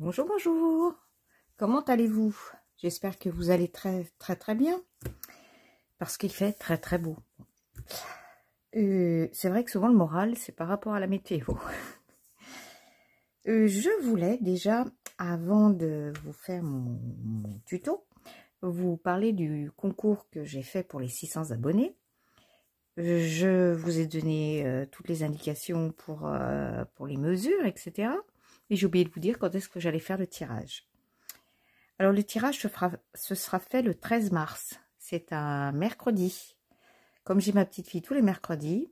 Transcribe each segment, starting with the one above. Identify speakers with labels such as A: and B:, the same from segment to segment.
A: Bonjour, bonjour. Comment allez-vous? J'espère que vous allez très bien parce qu'il fait très beau. C'est vrai que souvent le moral, c'est par rapport à la météo. Je voulais déjà, avant de vous faire mon tuto, vous parler du concours que j'ai fait pour les 600 abonnés. Je vous ai donné toutes les indications pour les mesures, etc. Et j'ai oublié de vous dire quand est-ce que j'allais faire le tirage. Alors, le tirage se sera fait le 13 mars. C'est un mercredi. Comme j'ai ma petite fille tous les mercredis,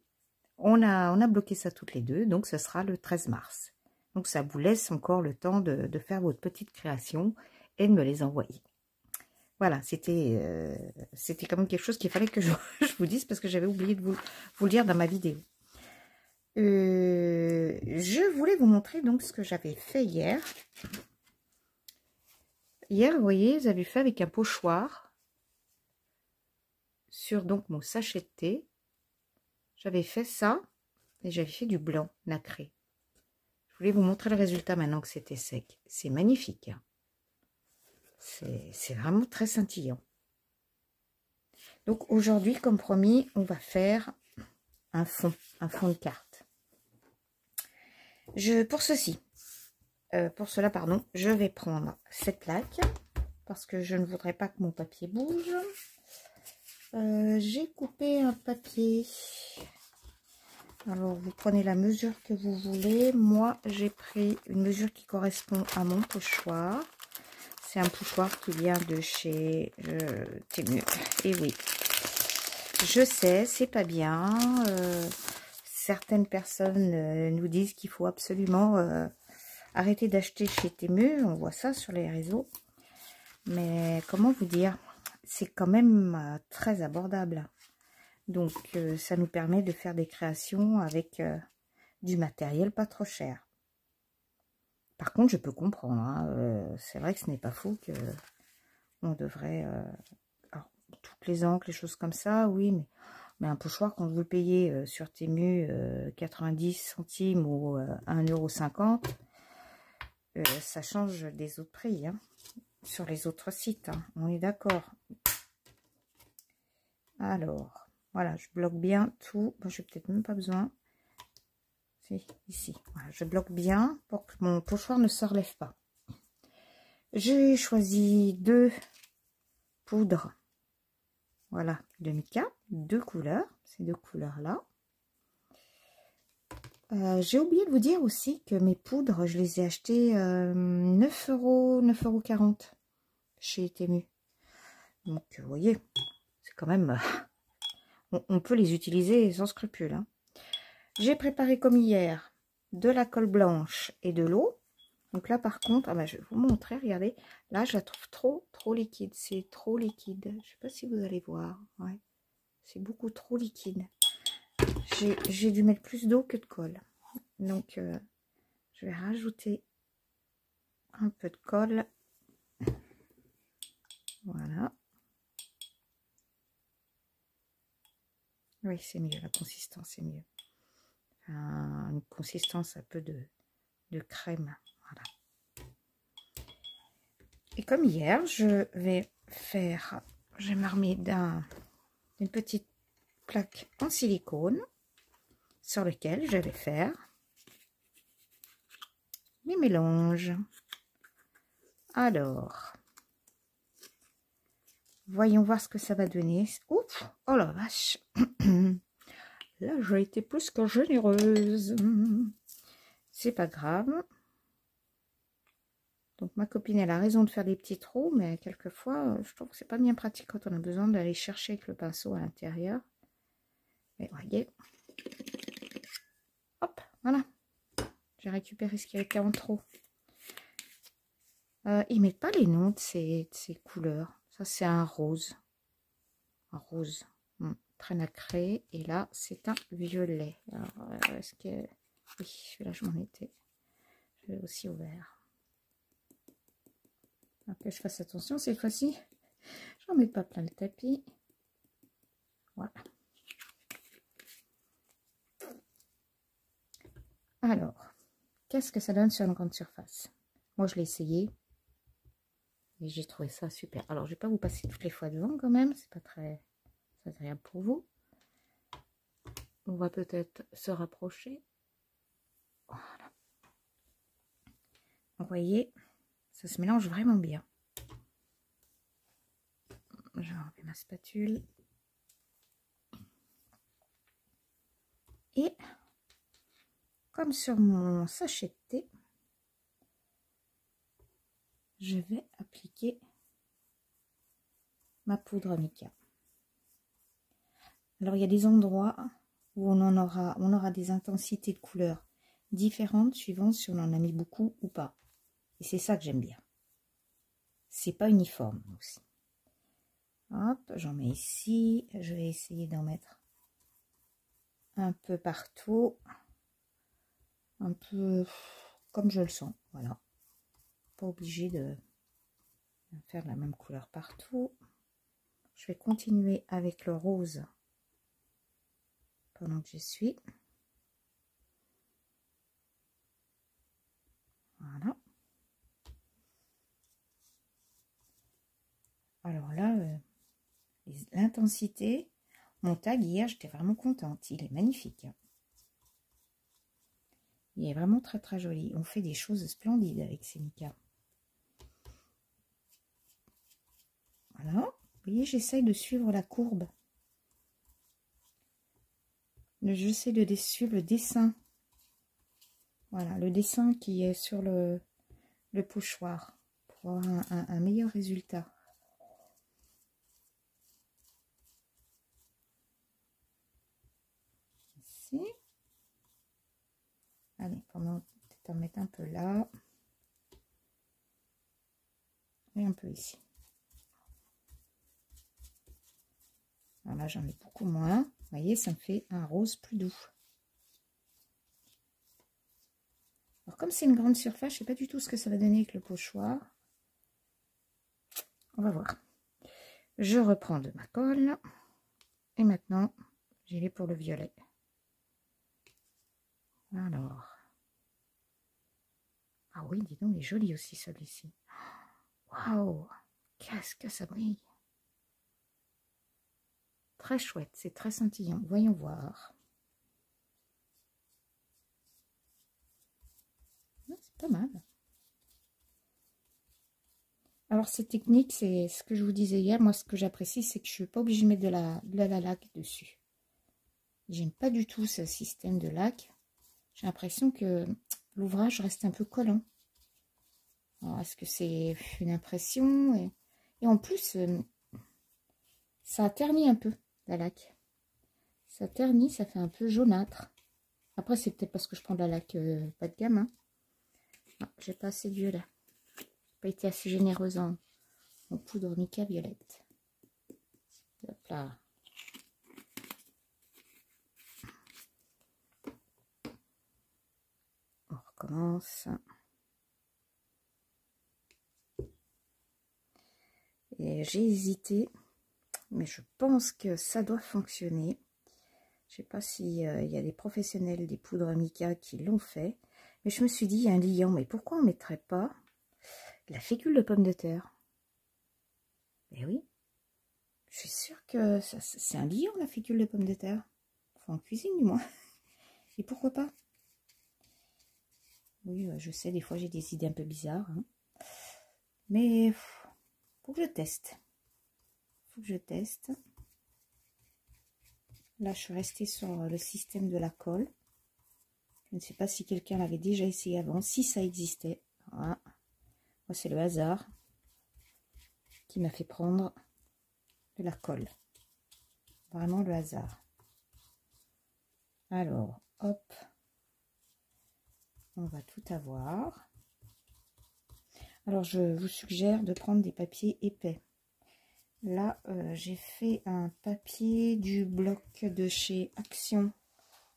A: on a bloqué ça toutes les deux. Donc, ce sera le 13 mars. Donc, ça vous laisse encore le temps de faire votre petite création et de me les envoyer. Voilà, c'était quand même quelque chose qu'il fallait que je vous dise parce que j'avais oublié de vous le dire dans ma vidéo. Je voulais vous montrer donc ce que j'avais fait hier. Hier, vous voyez, j'avais fait avec un pochoir sur donc mon sachet de thé. J'avais fait ça et j'avais fait du blanc nacré. Je voulais vous montrer le résultat maintenant que c'était sec. C'est magnifique. C'est vraiment très scintillant. Donc aujourd'hui, comme promis, on va faire un fond de carte. Pour cela, pardon, je vais prendre cette plaque parce que je ne voudrais pas que mon papier bouge. J'ai coupé un papier. Alors, vous prenez la mesure que vous voulez. Moi, j'ai pris une mesure qui correspond à mon pochoir. C'est un pochoir qui vient de chez Temu. Et oui, je sais, c'est pas bien. Certaines personnes nous disent qu'il faut absolument arrêter d'acheter chez Temu. On voit ça sur les réseaux. Mais comment vous dire, c'est quand même très abordable. Donc, ça nous permet de faire des créations avec du matériel pas trop cher. Par contre, je peux comprendre. Hein, c'est vrai que ce n'est pas faux que on devrait... alors, toutes les encres, les choses comme ça, oui, mais un pochoir, quand vous le payez sur Temu 90 centimes ou 1,50 €, ça change des autres prix. Hein, sur les autres sites, hein, on est d'accord. Alors, voilà, je bloque bien tout. Bon, je n'ai peut-être même pas besoin. C'est ici. Voilà, je bloque bien pour que mon pochoir ne se relève pas. J'ai choisi 2 poudres. Voilà, de mica, 2 couleurs. Ces 2 couleurs-là. J'ai oublié de vous dire aussi que mes poudres, je les ai achetées 9 €, 9,40 € chez Temu. Donc, vous voyez, c'est quand même... on peut les utiliser sans scrupule. Hein. J'ai préparé comme hier de la colle blanche et de l'eau. Donc là, par contre, je vais vous montrer, regardez. Là, je la trouve trop liquide. C'est trop liquide. Je ne sais pas si vous allez voir. Ouais. C'est beaucoup trop liquide. J'ai dû mettre plus d'eau que de colle. Donc, je vais rajouter un peu de colle. Voilà. Oui, c'est mieux. La consistance est mieux. Une consistance un peu de crème. Voilà. Et comme hier, je vais m'armer d'une petite plaque en silicone sur lequel je vais faire mes mélanges. Alors, voyons voir ce que ça va donner. Ouf, oh la vache. Là, j'ai été plus que généreuse. C'est pas grave. Donc, ma copine, elle a raison de faire des petits trous, mais quelquefois, je trouve que c'est pas bien pratique quand on a besoin d'aller chercher avec le pinceau à l'intérieur. Mais voyez. Hop, voilà. J'ai récupéré ce qui était en trop. Ils mettent pas les noms de ces couleurs. Ça, c'est un rose. Un rose. Très nacré. Et là, c'est un violet. Alors, est-ce que... Oui, celui-là, je m'en étais. Je l'ai aussi ouvert. Alors que je fasse attention cette fois-ci. J'en mets pas plein le tapis. Voilà. Alors, qu'est-ce que ça donne sur une grande surface? Moi, je l'ai essayé. Et j'ai trouvé ça super. Alors, je vais pas vous passer toutes les fois devant quand même. C'est pas très agréable pour vous. On va peut-être se rapprocher. Voilà. Vous voyez, ça se mélange vraiment bien. Je vais enlever ma spatule. Et comme sur mon sachet de thé, je vais appliquer ma poudre mica. Alors il y a des endroits où on aura des intensités de couleurs différentes suivant si on en a mis beaucoup ou pas. Et c'est ça que j'aime bien. C'est pas uniforme aussi. Hop, j'en mets ici. Je vais essayer d'en mettre un peu partout. Un peu comme je le sens. Voilà. Pas obligé de faire la même couleur partout. Je vais continuer avec le rose pendant que j'y suis. Voilà. Alors là, l'intensité, mon tag hier, j'étais vraiment contente. Il est magnifique. Il est vraiment très très joli. On fait des choses splendides avec ces micas. Voilà. Vous voyez, j'essaye de suivre la courbe. J'essaie de suivre le dessin. Voilà, le dessin qui est sur le pochoir pour avoir un meilleur résultat. Ici. Allez, peut-être en mettre un peu là. Et un peu ici. Alors là, j'en mets beaucoup moins. Vous voyez, ça me fait un rose plus doux. Alors, comme c'est une grande surface, je ne sais pas du tout ce que ça va donner avec le pochoir. On va voir. Je reprends de ma colle. Et maintenant, j'y vais pour le violet. Alors. Ah oui, dis donc, il est joli aussi celui-ci. Waouh! Qu'est-ce que ça brille! Très chouette, c'est très scintillant. Voyons voir. C'est pas mal. Alors, cette technique, c'est ce que je vous disais hier. Moi, ce que j'apprécie, c'est que je ne suis pas obligée de mettre de la laque dessus. J'aime pas du tout ce système de laque. J'ai l'impression que l'ouvrage reste un peu collant. Est-ce que c'est une impression? Et en plus, ça ternit un peu, la laque. Ça ternit, ça fait un peu jaunâtre. Après, c'est peut-être parce que je prends de la laque pas de gamme. Hein. J'ai pas assez de violet. Pas été assez généreuse en poudre mica violette. Hop là. On recommence. Et j'ai hésité, mais je pense que ça doit fonctionner. Je sais pas s'il y a des professionnels des poudres mica qui l'ont fait. Mais je me suis dit, il y a un liant, mais pourquoi on ne mettrait pas la fécule de pomme de terre? Eh oui, je suis sûre que c'est un liant, la fécule de pomme de terre. Enfin, en cuisine, du moins. Et pourquoi pas? Oui, je sais, des fois, j'ai des idées un peu bizarres. Hein. Mais, faut que je teste. Faut que je teste. Là, je suis restée sur le système de la colle. Je ne sais pas si quelqu'un l'avait déjà essayé avant, si ça existait. Voilà. Moi, c'est le hasard qui m'a fait prendre de la colle. Vraiment le hasard. Alors, hop. On va tout avoir. Alors, je vous suggère de prendre des papiers épais. Là, j'ai fait un papier du bloc de chez Action.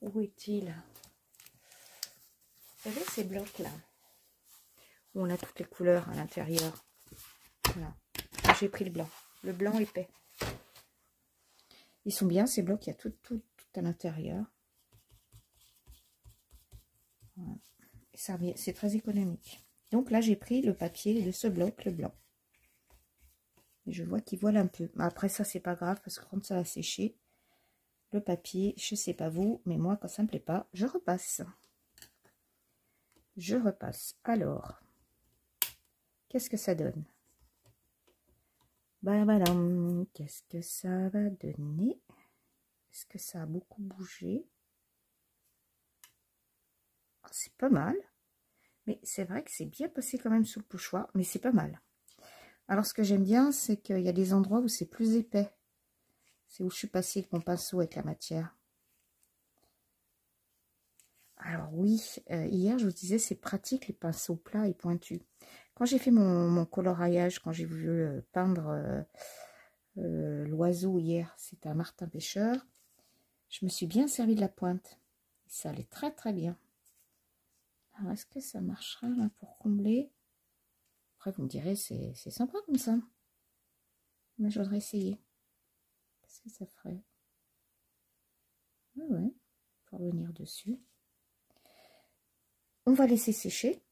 A: Où est-il? Vous savez, ces blocs-là, où on a toutes les couleurs à l'intérieur. Voilà. J'ai pris le blanc épais. Ils sont bien, ces blocs, il y a tout à l'intérieur. Voilà. C'est très économique. Donc là, j'ai pris le papier de ce bloc, le blanc. Et je vois qu'il voile un peu. Mais après ça, c'est pas grave parce que quand ça va sécher, le papier, je sais pas vous, mais moi, quand ça me plaît pas, je repasse. Je repasse. Alors, qu'est-ce que ça donne? Badam, qu'est-ce que ça va donner? Est-ce que ça a beaucoup bougé? Oh, c'est pas mal. Mais c'est vrai que c'est bien passé quand même sous le pochoir, mais c'est pas mal. Alors, ce que j'aime bien, c'est qu'il y a des endroits où c'est plus épais. C'est où je suis passée avec mon pinceau avec la matière. Alors oui, hier, je vous disais, c'est pratique les pinceaux plats et pointus. Quand j'ai fait mon coloriage, quand j'ai voulu peindre l'oiseau hier, c'était un martin pêcheur, je me suis bien servi de la pointe. Ça allait très très bien. Alors, est-ce que ça marchera là pour combler? Après, vous me direz, c'est sympa comme ça. Mais je voudrais essayer. Qu'est-ce que ça ferait? Ah ouais, pour revenir dessus. On va laisser sécher.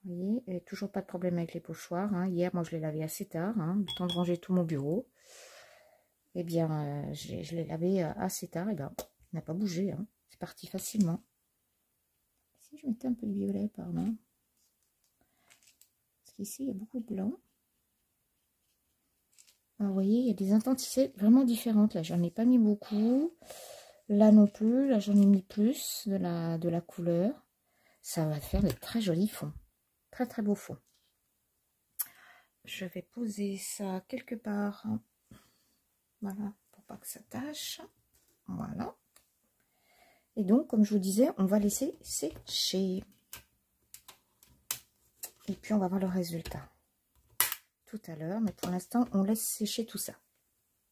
A: Vous voyez, et toujours pas de problème avec les pochoirs. Hein. Hier, moi, je l'ai lavé assez tard, hein, le temps de ranger tout mon bureau. Eh bien, je l'ai lavé assez tard. Et bien, il n'a pas bougé. Hein. C'est parti facilement. Si je mettais un peu de violet par là. Parce qu'ici, il y a beaucoup de blanc. Alors, vous voyez, il y a des intensités vraiment différentes. Là, j'en ai pas mis beaucoup. Là non plus. Là, j'en ai mis plus de la couleur. Ça va faire de très jolis fonds. Très, très beaux fonds. Je vais poser ça quelque part. Voilà, pour pas que ça tâche. Voilà. Et donc, comme je vous disais, on va laisser sécher. Et puis, on va voir le résultat tout à l'heure. Mais pour l'instant, on laisse sécher tout ça.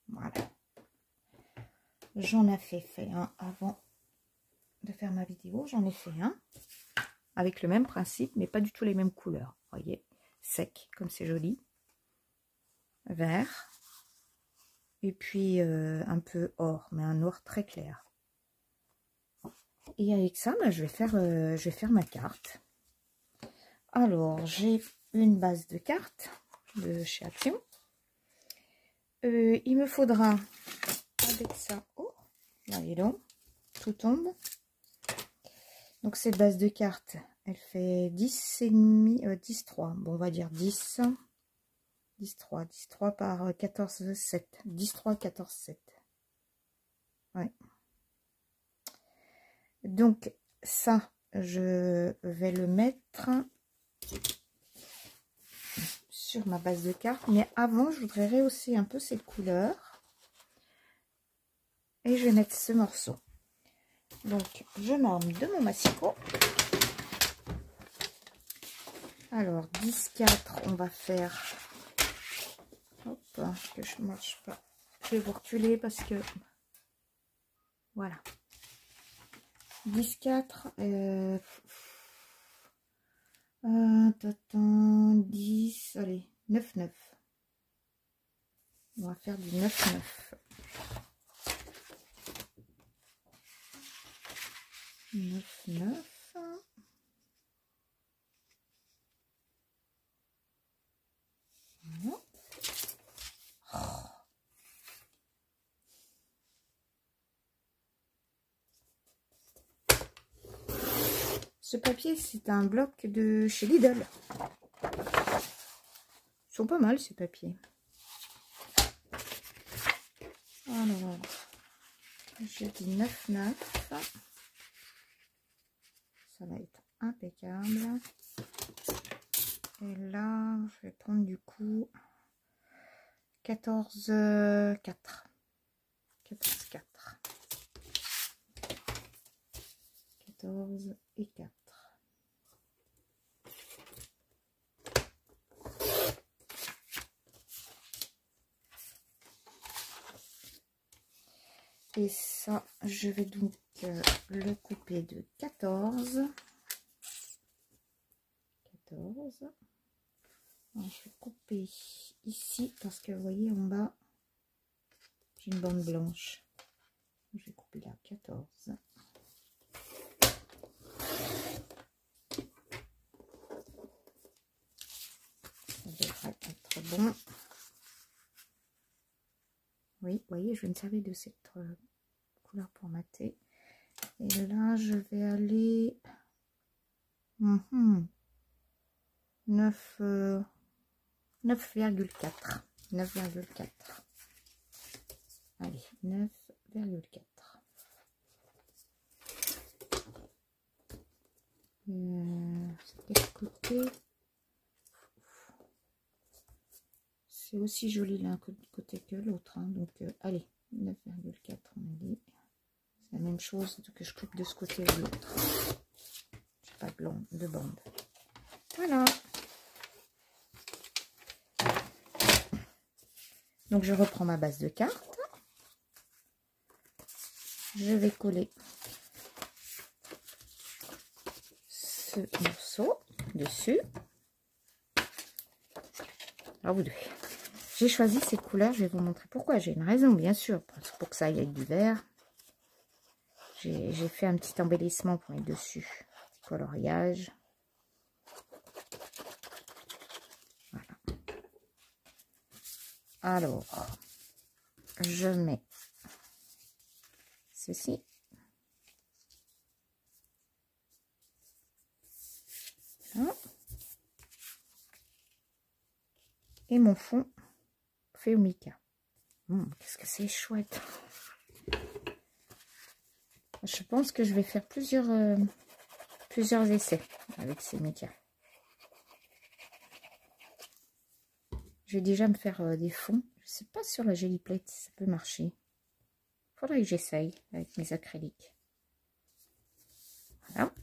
A: Voilà. J'en ai fait un avant de faire ma vidéo. J'en ai fait un avec le même principe, mais pas du tout les mêmes couleurs. Vous voyez, sec, comme c'est joli. Vert. Et puis, un peu or, mais un or très clair. Et avec ça, bah, je vais faire ma carte. Alors, j'ai une base de cartes de chez Action. Il me faudra avec ça. Oh, là, et donc, tout tombe. Donc, cette base de cartes, elle fait 10,5, 10,3. Bon, on va dire 10. 10,3. 10,3 par 14,7. 10,3, 14,7. Ouais. Donc, ça, je vais le mettre sur ma base de cartes. Mais avant, je voudrais rehausser un peu cette couleur. Et je vais mettre ce morceau. Donc, je m'arme de mon massicot. Alors, 10,4, on va faire... Hop, que je ne marche pas. Je vais vous reculer parce que... Voilà. 10,4. 10, allez, 9,9. On va faire du 9,9. 9,9. Voilà. Ce papier, c'est un bloc de chez Lidl. Ils sont pas mal, ces papiers. Alors, je dis 9,9. Ça va être impeccable. Et là, je vais prendre du coup 14,4. 14,4. 14 et 4. Et ça, je vais donc le couper de 14. 14. Alors, je vais couper ici parce que vous voyez en bas, j'ai une bande blanche. Je vais couper là 14. bon. Oui, vous voyez, je vais me servir de cette couleur pour mater. Et là, je vais aller 9,4. 9,4. Allez, 9,4. Quel côté? C'est aussi joli l'un côté que l'autre. Hein. Donc, allez, 9,4, on a dit. C'est la même chose que je coupe de ce côté ou de l'autre. Je n'ai pas de bande. Voilà. Donc, je reprends ma base de carte. Je vais coller ce morceau dessus. Alors, vous devez. J'ai choisi ces couleurs, je vais vous montrer pourquoi. J'ai une raison, bien sûr, pour que ça aille avec du vert. J'ai fait un petit embellissement pour mettre dessus. Petit coloriage. Voilà. Alors, je mets ceci. Voilà. Et mon fond fait au mica. Qu'est-ce que c'est chouette. Je pense que je vais faire plusieurs essais avec ces mica. Je vais déjà me faire des fonds. Je ne sais pas sur la Gelly Plate si ça peut marcher. Il faudrait que j'essaye avec mes acryliques. Voilà.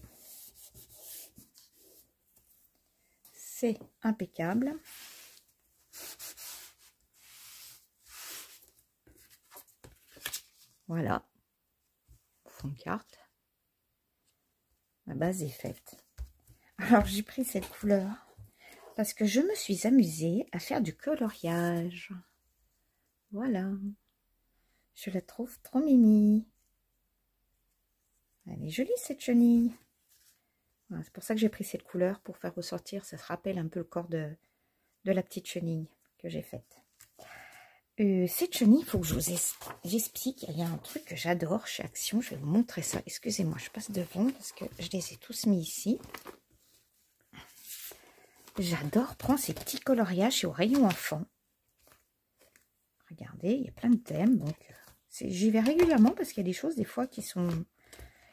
A: C'est impeccable. Voilà. Fond de carte. Ma base est faite. Alors, j'ai pris cette couleur parce que je me suis amusée à faire du coloriage. Voilà. Je la trouve trop mimi. Elle est jolie, cette chenille. Voilà, c'est pour ça que j'ai pris cette couleur, pour faire ressortir. Ça se rappelle un peu le corps de la petite chenille que j'ai faite. Cette chenille, il faut que je vous explique. Il y a un truc que j'adore chez Action. Je vais vous montrer ça. Excusez-moi, je passe devant parce que je les ai tous mis ici. J'adore prendre ces petits coloriages au rayon enfant. Regardez, il y a plein de thèmes. Donc, j'y vais régulièrement parce qu'il y a des choses, des fois, qui sont...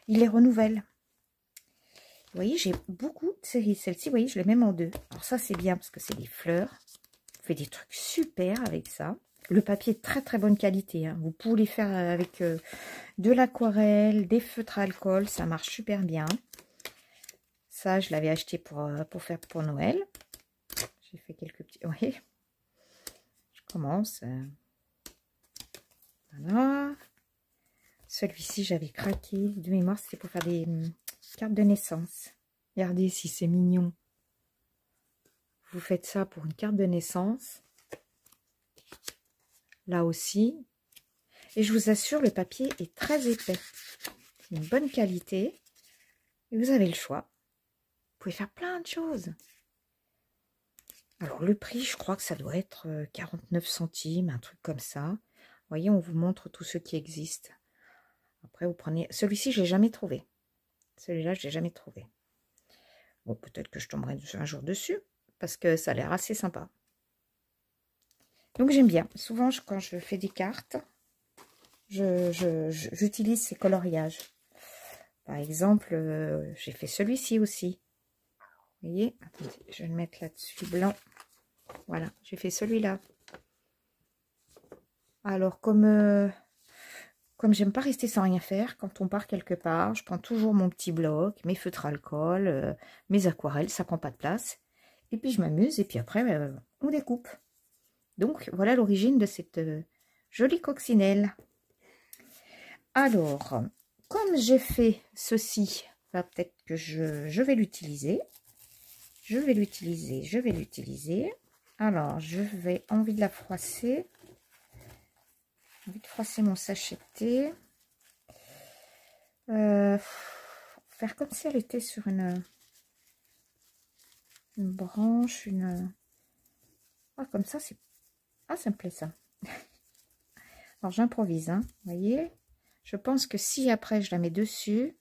A: Ils les renouvellent. Vous voyez, j'ai beaucoup de séries. Celle-ci, vous voyez, je les mets en deux. Alors ça, c'est bien parce que c'est des fleurs. On fait des trucs super avec ça. Le papier est très très bonne qualité. Hein. Vous pouvez les faire avec de l'aquarelle, des feutres à alcool. Ça marche super bien. Ça, je l'avais acheté pour faire pour Noël. J'ai fait quelques petits... Oui. Je commence. Voilà. Celui-ci, j'avais craqué. De mémoire, c'était pour faire des cartes de naissance. Regardez si c'est mignon. Vous faites ça pour une carte de naissance. Là aussi. Et je vous assure, le papier est très épais. C'est une bonne qualité. Et vous avez le choix. Vous pouvez faire plein de choses. Alors, le prix, je crois que ça doit être 49 centimes, un truc comme ça. Vous voyez, on vous montre tous ceux qui existent. Après, vous prenez... Celui-ci, je ne l'ai jamais trouvé. Celui-là, je ne l'ai jamais trouvé. Bon, peut-être que je tomberai un jour dessus, parce que ça a l'air assez sympa. Donc, j'aime bien. Souvent, quand je fais des cartes, j'utilise ces coloriages. Par exemple, j'ai fait celui-ci aussi. Vous voyez? Attendez, je vais le mettre là-dessus, blanc. Voilà, j'ai fait celui-là. Alors, comme j'aime pas rester sans rien faire, quand on part quelque part, je prends toujours mon petit bloc, mes feutres alcool, mes aquarelles, ça prend pas de place. Et puis, je m'amuse, et puis après, on découpe. Donc, voilà l'origine de cette jolie coccinelle. Alors, comme j'ai fait ceci, peut-être que je vais l'utiliser. Je vais l'utiliser. Alors, je vais envie de la froisser. J'ai envie de froisser mon sachet de thé. Faire comme si elle était sur une branche, Ah, comme ça, c'est... Ah, ça me plaît, ça. Alors, j'improvise, hein. Vous voyez? Je pense que si après, je la mets dessus,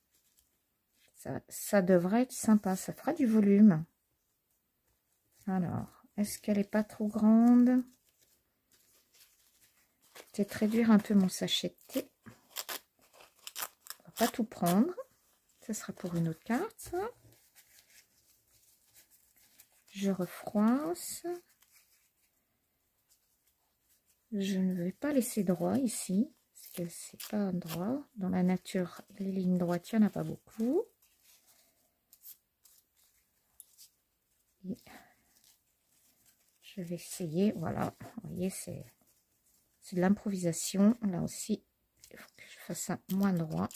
A: ça devrait être sympa. Ça fera du volume. Alors, est-ce qu'elle n'est pas trop grande? Peut-être réduire un peu mon sachet de thé. On va pas tout prendre. Ce sera pour une autre carte, ça. Je refroisse. Je ne vais pas laisser droit ici, parce que c'est pas un droit. Dans la nature, les lignes droites, il n'y en a pas beaucoup. Et je vais essayer, voilà. Vous voyez, c'est de l'improvisation. Là aussi, il faut que je fasse ça moins droit.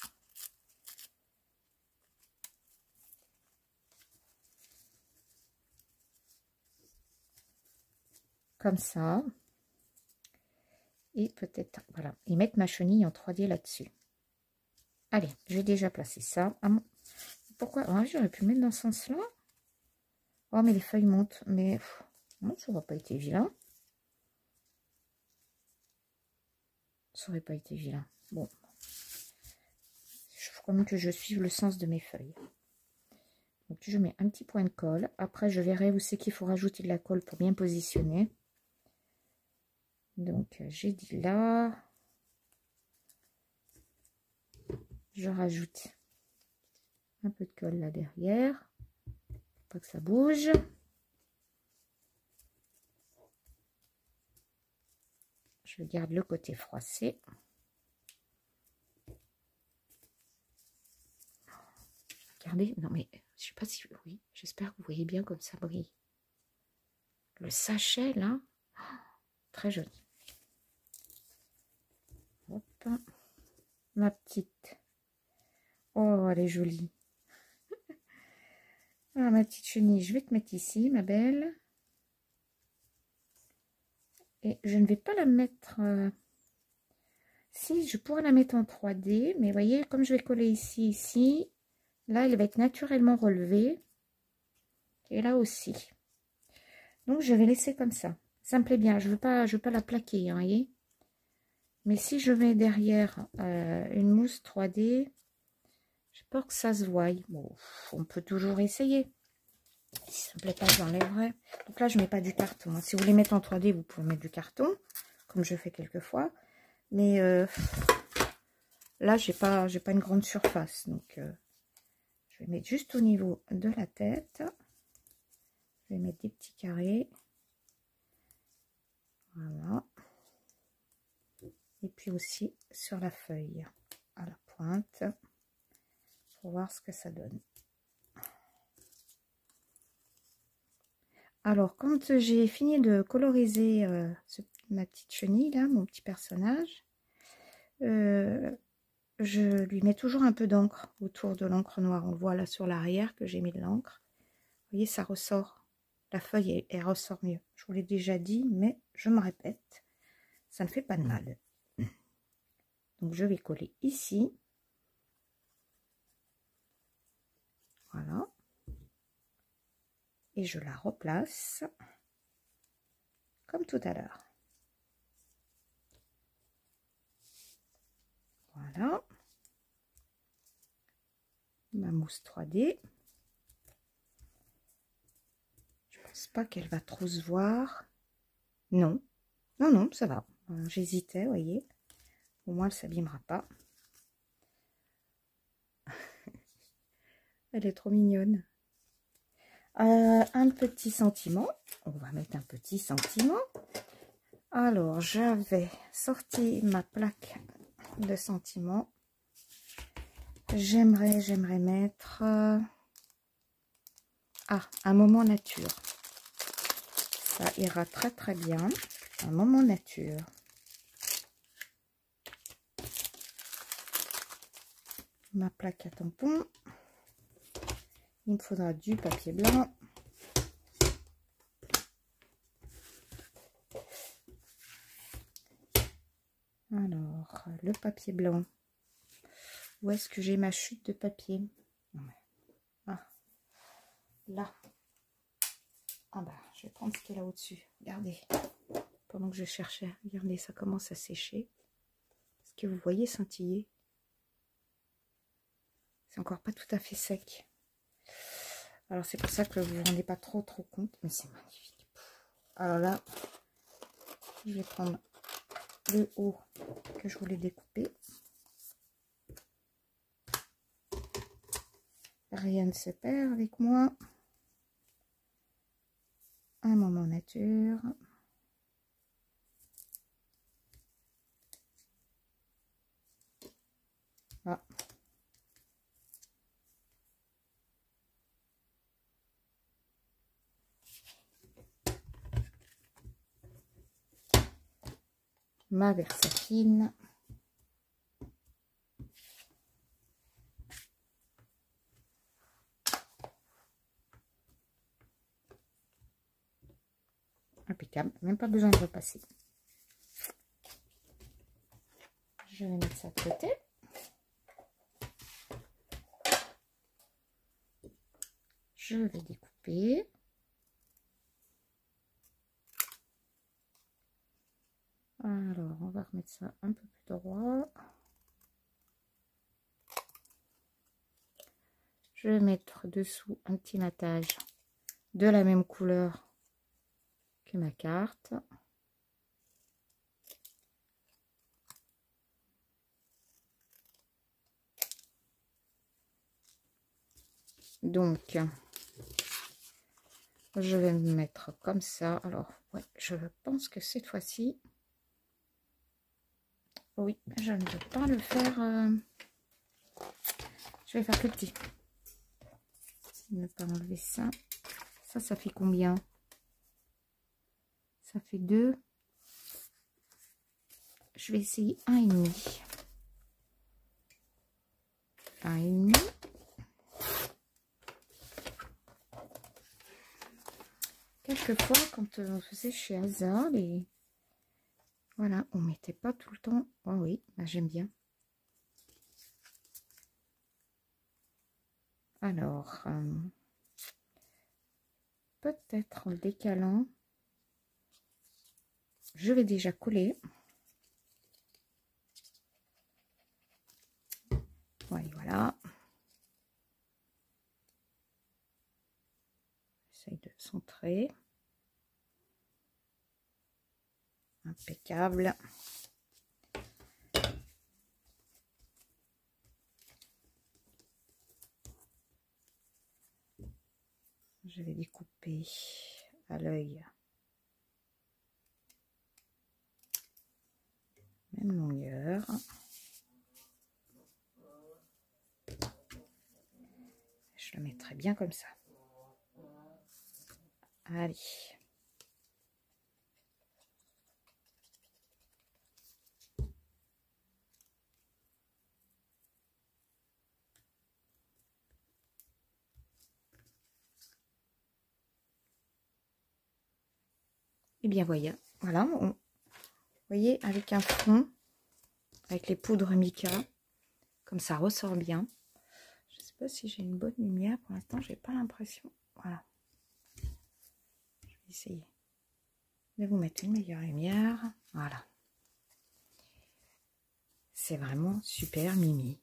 A: Comme ça. Et peut-être, voilà, et mettre ma chenille en 3D là-dessus. Allez, j'ai déjà placé ça. Ah, pourquoi? Ah, j'aurais pu mettre dans ce sens-là. Oh, mais les feuilles montent. Mais non, ça n'aurait pas été vilain. Ça n'aurait pas été vilain. Bon. Il faut quand même que je suive le sens de mes feuilles. Donc, je mets un petit point de colle. Après, je verrai où c'est qu'il faut rajouter de la colle pour bien positionner. Donc, j'ai dit là. Je rajoute un peu de colle là derrière. Pas que ça bouge. Je garde le côté froissé. Regardez, non mais je sais pas si oui, j'espère que vous voyez bien comme ça brille. Le sachet là, très joli. Hop, ma petite. Oh, elle est jolie. Ah, ma petite chenille, je vais te mettre ici, ma belle. Et je ne vais pas la mettre... Si, je pourrais la mettre en 3D, mais vous voyez, comme je vais coller ici, là, elle va être naturellement relevée. Et là aussi. Donc, je vais laisser comme ça. Ça me plaît bien. Je veux pas la plaquer, hein, voyez. Mais si je mets derrière une mousse 3D, j'ai peur que ça se voie. Bon, on peut toujours essayer. Si ça me plaît pas, j'enlèverai. Donc là, je mets pas du carton. Hein. Si vous voulez mettre en 3D, vous pouvez mettre du carton, comme je fais quelquefois. Mais là, j'ai pas une grande surface. Donc, je vais mettre juste au niveau de la tête. Je vais mettre des petits carrés. Voilà. Et puis aussi sur la feuille, à la pointe, pour voir ce que ça donne. Alors, quand j'ai fini de coloriser ma petite chenille, là, mon petit personnage, je lui mets toujours un peu d'encre autour de l'encre noire. On le voit là sur l'arrière que j'ai mis de l'encre. Vous voyez, ça ressort. La feuille, elle ressort mieux. Je vous l'ai déjà dit, mais je me répète, ça ne fait pas de mal. Donc, je vais coller ici. Voilà. Et je la replace comme tout à l'heure. Voilà. Ma mousse 3D. Je pense pas qu'elle va trop se voir. Non. Non, non, ça va. J'hésitais, vous voyez. Au moins, elle ne s'abîmera pas. Elle est trop mignonne. Un petit sentiment. On va mettre un petit sentiment. Alors, j'avais sorti ma plaque de sentiment. J'aimerais mettre un moment nature. Ça ira très très bien. Un moment nature. Ma plaque à tampons. Il me faudra du papier blanc. Alors, le papier blanc. Où est-ce que j'ai ma chute de papier? Ah, là. Ah bah, je vais prendre ce qu'il y a là au-dessus. Regardez. Pendant que je cherchais, regardez, ça commence à sécher. Est-ce que vous voyez scintiller? C'est encore pas tout à fait sec. Alors c'est pour ça que vous vous rendez pas trop compte. Mais c'est magnifique. Alors là, je vais prendre le haut que je voulais découper. Rien ne se perd avec moi. Un moment nature. Ah. Ma Versafine. Impeccable, même pas besoin de repasser. Je vais mettre ça de côté. Je vais découper. Alors, on va remettre ça un peu plus droit. Je vais mettre dessous un petit nattage de la même couleur que ma carte. Donc, je vais me mettre comme ça. Alors, ouais, je pense que cette fois-ci, oui, je ne vais pas le faire. Je vais faire plus petit. Ne pas enlever ça. Ça fait combien? Ça fait 2. Je vais essayer 1,5. 1,5. Quelquefois, quand on faisait chez Hazard, voilà, on mettait pas tout le temps. Oh oui, bah, j'aime bien. Alors, peut-être en décalant, je vais déjà coller. Ouais, voilà. J'essaye de centrer. Impeccable. Je vais découper à l'œil. Même longueur. Je le mettrai bien comme ça. Allez. Et bien voilà, vous voyez, avec un fond, avec les poudres mica, comme ça ressort bien. Je ne sais pas si j'ai une bonne lumière, pour l'instant j'ai pas l'impression. Voilà. Je vais essayer de vous mettre une meilleure lumière. Voilà. C'est vraiment super mimi.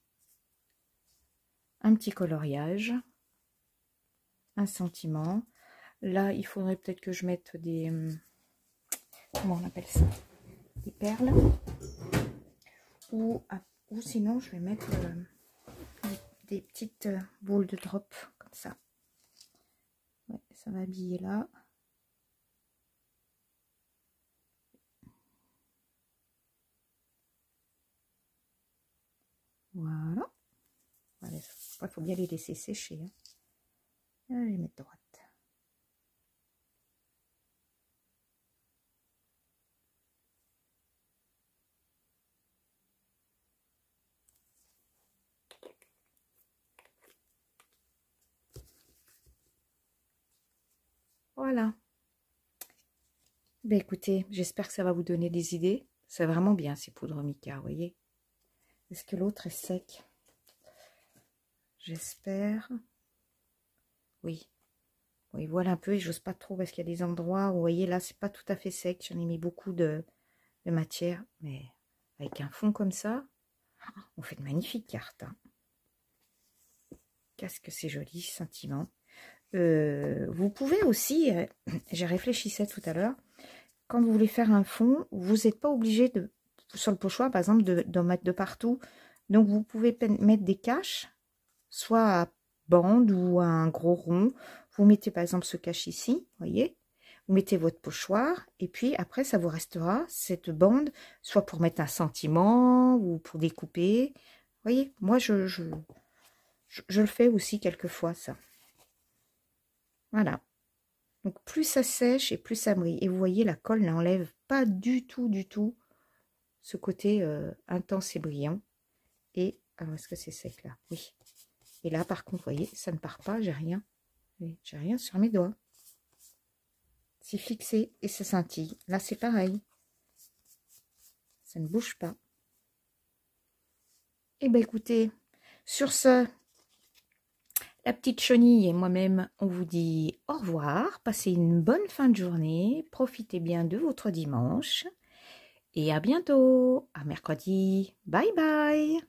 A: Un petit coloriage, un sentiment. Là, il faudrait peut-être que je mette des... Comment on appelle ça? Des perles. Ou sinon, je vais mettre des petites boules de drop, comme ça. Ouais, ça va habiller là. Voilà. Il faut bien les laisser sécher. Hein. Je vais les mettre droite. Voilà. Ben écoutez, j'espère que ça va vous donner des idées. C'est vraiment bien ces poudres mica, vous voyez. Est-ce que l'autre est sec? J'espère. Oui. Bon, il voile un peu et j'ose pas trop parce qu'il y a des endroits où, vous voyez, là, c'est pas tout à fait sec. J'en ai mis beaucoup de matière, mais avec un fond comme ça, on fait de magnifiques cartes. Hein. Qu'est-ce que c'est joli, sentiment. Vous pouvez aussi, j'ai réfléchi ça tout à l'heure, quand vous voulez faire un fond, vous n'êtes pas obligé de, sur le pochoir par exemple, d'en mettre de partout. Donc vous pouvez mettre des caches, soit à bande ou à un gros rond. Vous mettez par exemple ce cache ici, voyez. Vous mettez votre pochoir et puis après ça vous restera cette bande, soit pour mettre un sentiment ou pour découper. Voyez, moi je le fais aussi quelquefois ça. Voilà. Donc plus ça sèche et plus ça brille. Et vous voyez, la colle n'enlève pas du tout ce côté intense et brillant. Et alors est-ce que c'est sec là? Oui. Et là par contre, vous voyez, ça ne part pas, j'ai rien. J'ai rien sur mes doigts. C'est fixé et ça scintille. Là c'est pareil. Ça ne bouge pas. Et ben écoutez, sur ce, la petite chenille et moi-même, on vous dit au revoir. Passez une bonne fin de journée. Profitez bien de votre dimanche. Et à bientôt. À mercredi. Bye bye.